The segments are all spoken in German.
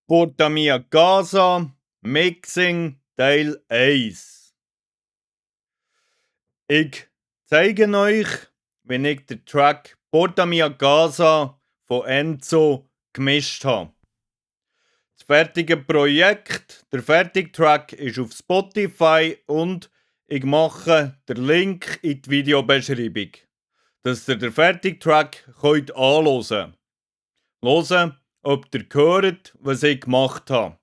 Porta Mia Casa Mixing Teil 1. Ich zeige euch, wie ich den Track Porta Mia Casa von Enzo gemischt habe. Das fertige Projekt, der fertige Track ist auf Spotify und ich mache den Link in die Videobeschreibung, dass ihr den fertigen Track anhören könnt. Hören, ob ihr hört, was ich gemacht habe.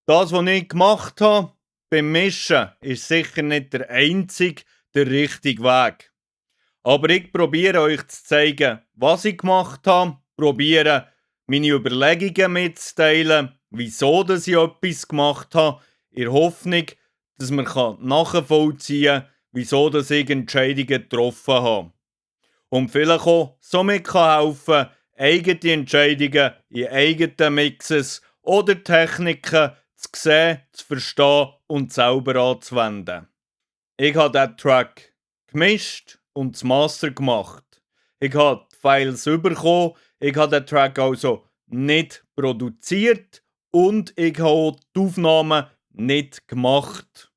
Das, was ich gemacht habe beim Mischen, ist sicher nicht der richtige Weg. Aber ich probiere euch zu zeigen, was ich gemacht habe, probiere meine Überlegungen mitzuteilen, wieso dass ich etwas gemacht habe, in der Hoffnung, dass man nachvollziehen kann, wieso dass ich Entscheidungen getroffen habe. Und vielleicht auch somit helfen, eigene Entscheidungen in eigenen Mixes oder Techniken zu sehen, zu verstehen und selber anzuwenden. Ich habe diesen Track gemischt und das Master gemacht. Ich habe die Files bekommen, ich habe den Track also nicht produziert und ich habe auch die Aufnahmen nicht gemacht.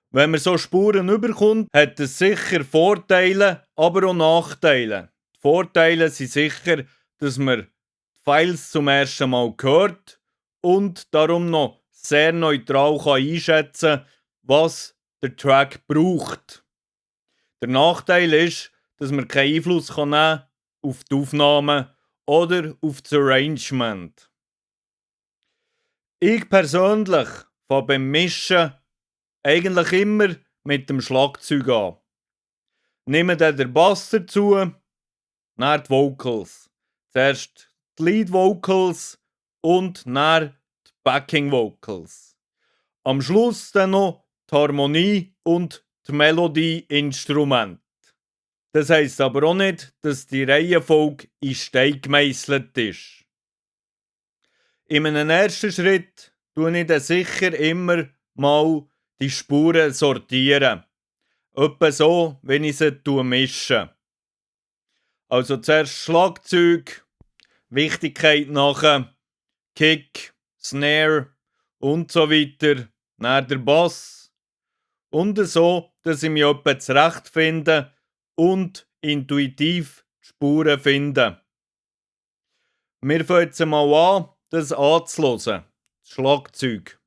Wenn man so Spuren überkommt, hat es sicher Vorteile, aber auch Nachteile. Die Vorteile sind sicher, dass man die Files zum ersten Mal hört und darum noch sehr neutral einschätzen kann, was der Track braucht. Der Nachteil ist, dass man keinen Einfluss nehmen kann auf die Aufnahme oder auf das Arrangement. Ich persönlich fange beim Mischen eigentlich immer mit dem Schlagzeug an. Nehme dann den Bass dazu, dann die Vocals. Zuerst die Lead Vocals und dann die Backing Vocals. Am Schluss dann noch die Harmonie und die Melodie-Instrument. Das heisst aber auch nicht, dass die Reihenfolge in Stein gemeisselt ist. In einem ersten Schritt tue ich dann sicher immer mal die Spuren sortieren. Etwa so, wenn ich sie mische. Also zuerst Schlagzeug, Wichtigkeit nachher, Kick, Snare und so weiter, dann der Bass. Und so, dass ich mich etwa zurechtfinde und intuitiv die Spuren finde. Wir fangen jetzt mal an, das anzuhören. Das Schlagzeug.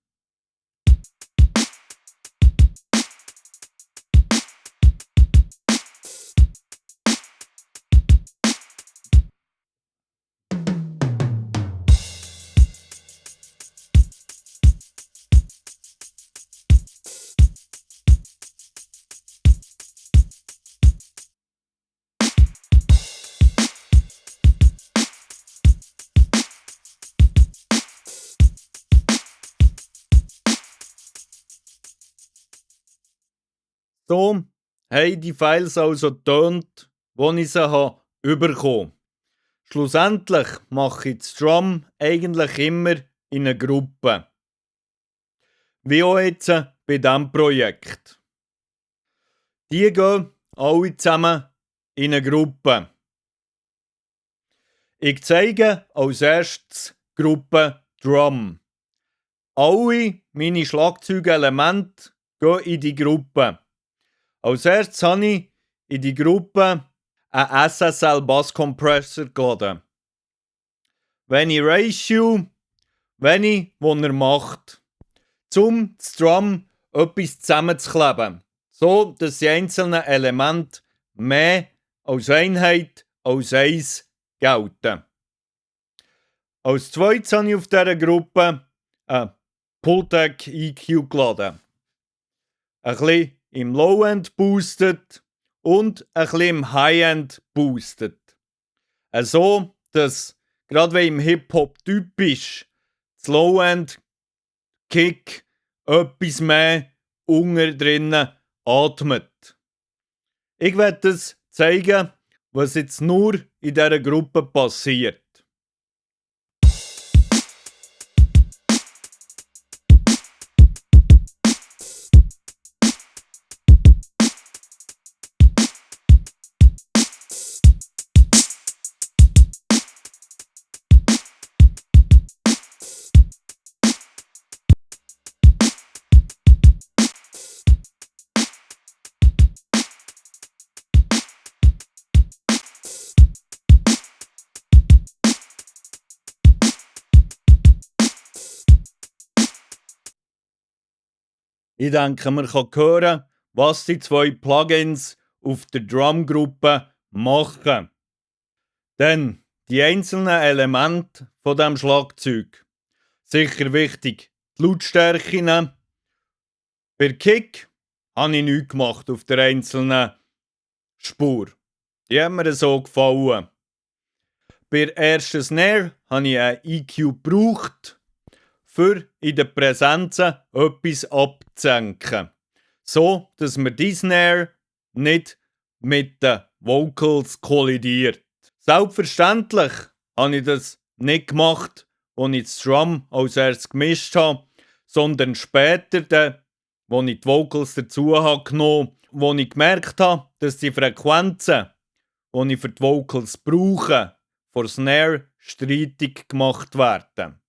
So haben die Files also getönt, wo ich sie bekommen habe. Schlussendlich mache ich das Drum eigentlich immer in einer Gruppe. Wie auch jetzt bei diesem Projekt. Die gehen alle zusammen in eine Gruppe. Ich zeige als erstes die Gruppe Drum. Alle meine Schlagzeugelemente gehen in die Gruppe. Als erstes habe ich in die Gruppe einen SSL Bass Compressor geladen. Welche Ratio, welche, wo er macht, um das Drum etwas zusammenzukleben, so dass die einzelnen Elemente mehr als Einheit, als eins gelten. Als zweites habe ich auf dieser Gruppe einen Pultec EQ geladen. Ein bisschen im Low-End boostet und ein bisschen im High-End boostet. So, dass, gerade wie im Hip-Hop typisch, das Low-End-Kick etwas mehr unten drinnen atmet. Ich werde es zeigen, was jetzt nur in dieser Gruppe passiert. Ich denke, man kann hören, was die zwei Plugins auf der Drumgruppe machen. Denn die einzelnen Elemente von dem Schlagzeug. Sicher wichtig, die Lautstärke. Bei Kick habe ich nichts gemacht auf der einzelnen Spur. Die haben mir so gefallen. Bei der ersten Snare habe ich ein EQ gebraucht, für in den Präsenzen etwas abzusenken. So, dass mir die Snare nicht mit den Vocals kollidiert. Selbstverständlich habe ich das nicht gemacht, als ich das Drum als erstes gemischt habe, sondern später, als ich die Vocals dazu habe genommen habe, als ich gemerkt habe, dass die Frequenzen, die ich für die Vocals brauche, vor Snare streitig gemacht werden.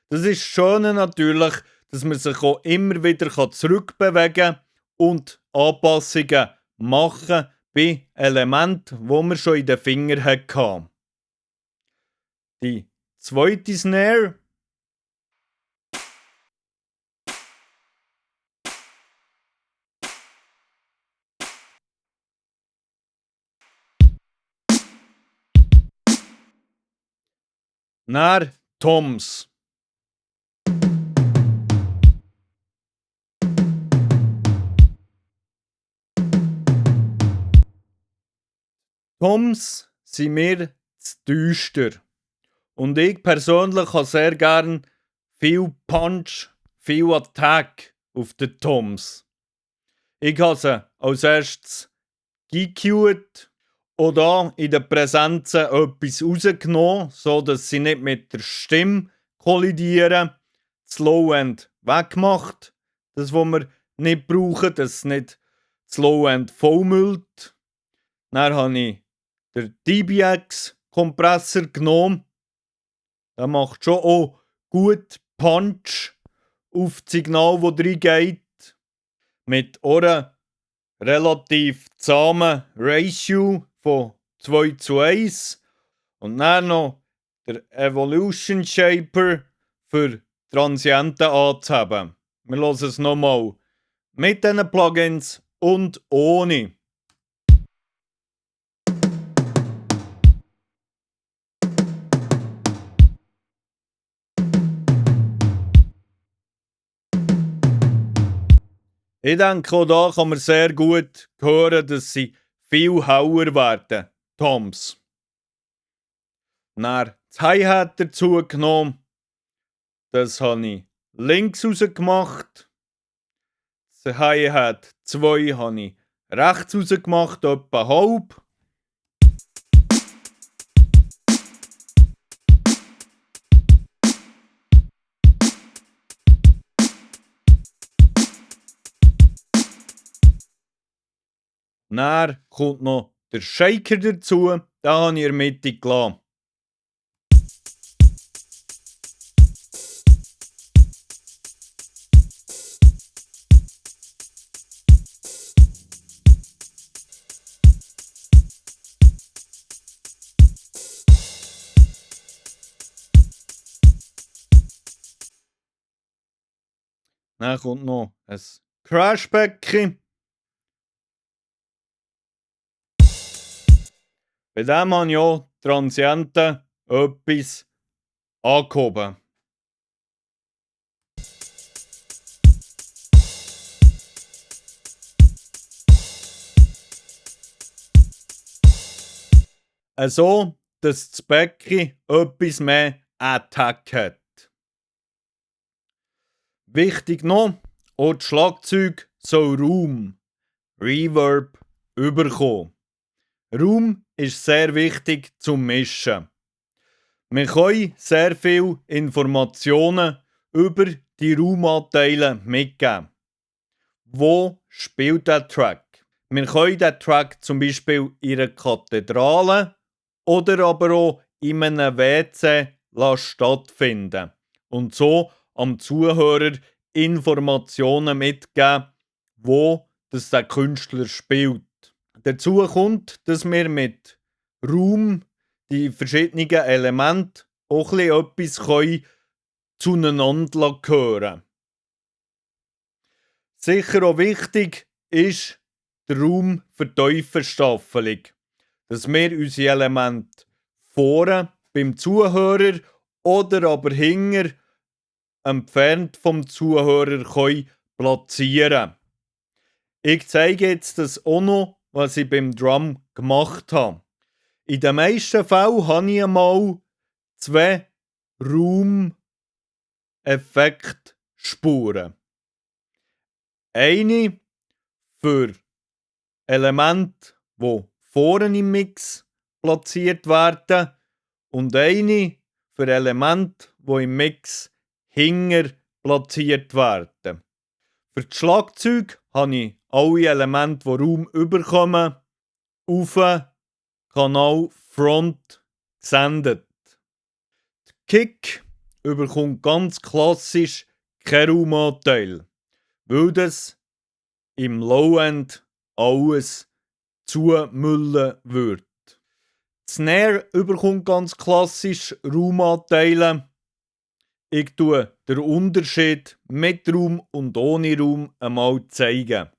Das ist das Schöne natürlich, dass man sich auch immer wieder zurückbewegen kann und Anpassungen machen bei Elementen, die man schon in den Fingern hatte. Die zweite Snare nach Toms. Toms sind mir zu düster. Und ich persönlich habe sehr gern viel Punch, viel Attack auf den Toms. Ich habe sie als erstes gecued oder in den Präsenzen etwas rausgenommen, sodass sie nicht mit der Stimme kollidieren. Das Low-End weggemacht, das, was wir nicht brauchen, dass es nicht das Low-End vollmüllt. Dann habe ich den DBX-Kompressor genommen. Der macht schon auch gut Punch auf das Signal, das reingeht. Mit einer relativ zahmen Ratio von 2:1. Und dann noch der Evolution Shaper für Transienten anzuheben. Wir hören es nochmal. Mit diesen Plugins und ohne. Ich denke, auch da kann man sehr gut hören, dass sie viel hauer werden, Toms. Dann das Hi-Hat dazu genommen. Das habe ich links raus gemacht. Das Hi-Hat 2 habe ich rechts raus gemacht, etwa halb. Dann kommt noch der Shaker dazu, den habe ich in der Mitte gelassen. Dann kommt noch ein Crashback. Bei dem habe ich auch Transienten etwas angehoben. So, dass das Becken etwas mehr Attack hat. Wichtig noch, auch das Schlagzeug soll Raum, Reverb bekommen. Raum ist sehr wichtig zum Mischen. Wir können sehr viele Informationen über die Raumanteile mitgeben. Wo spielt der Track? Wir können den Track zum Beispiel in einer Kathedrale oder aber auch in einem WC stattfinden und so am Zuhörer Informationen mitgeben, wo der Künstler spielt. Dazu kommt, dass wir mit Raum die verschiedenen Elemente auch etwas zueinander hören können. Sicher auch wichtig ist der Raum für die Teufelstaffelung, dass wir unsere Elemente vorne beim Zuhörer oder aber hinter entfernt vom Zuhörer platzieren können. Ich zeige jetzt das auch noch, was ich beim Drum gemacht habe. In den meisten Fällen habe ich einmal 2 Raumeffektspuren. Eine für Elemente, die vorne im Mix platziert werden, und eine für Elemente, die im Mix hinten platziert werden. Für das Schlagzeug habe ich alle Elemente, die Raum überkommen, auf den Kanal Front gesendet. Die Kick überkommt ganz klassisch keinen Raumanteil, weil das im Low-End alles zumüllen würde. Die Snare überkommt ganz klassisch Raumanteile. Ich tue den Unterschied mit Raum und ohne Raum einmal zeigen.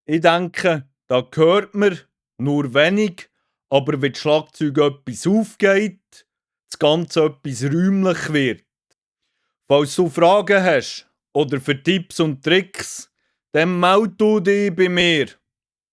Ich denke, da hört man nur wenig, aber wenn das Schlagzeug etwas aufgeht, das Ganze etwas räumlich wird. Falls du Fragen hast oder für Tipps und Tricks, dann melde du dich bei mir.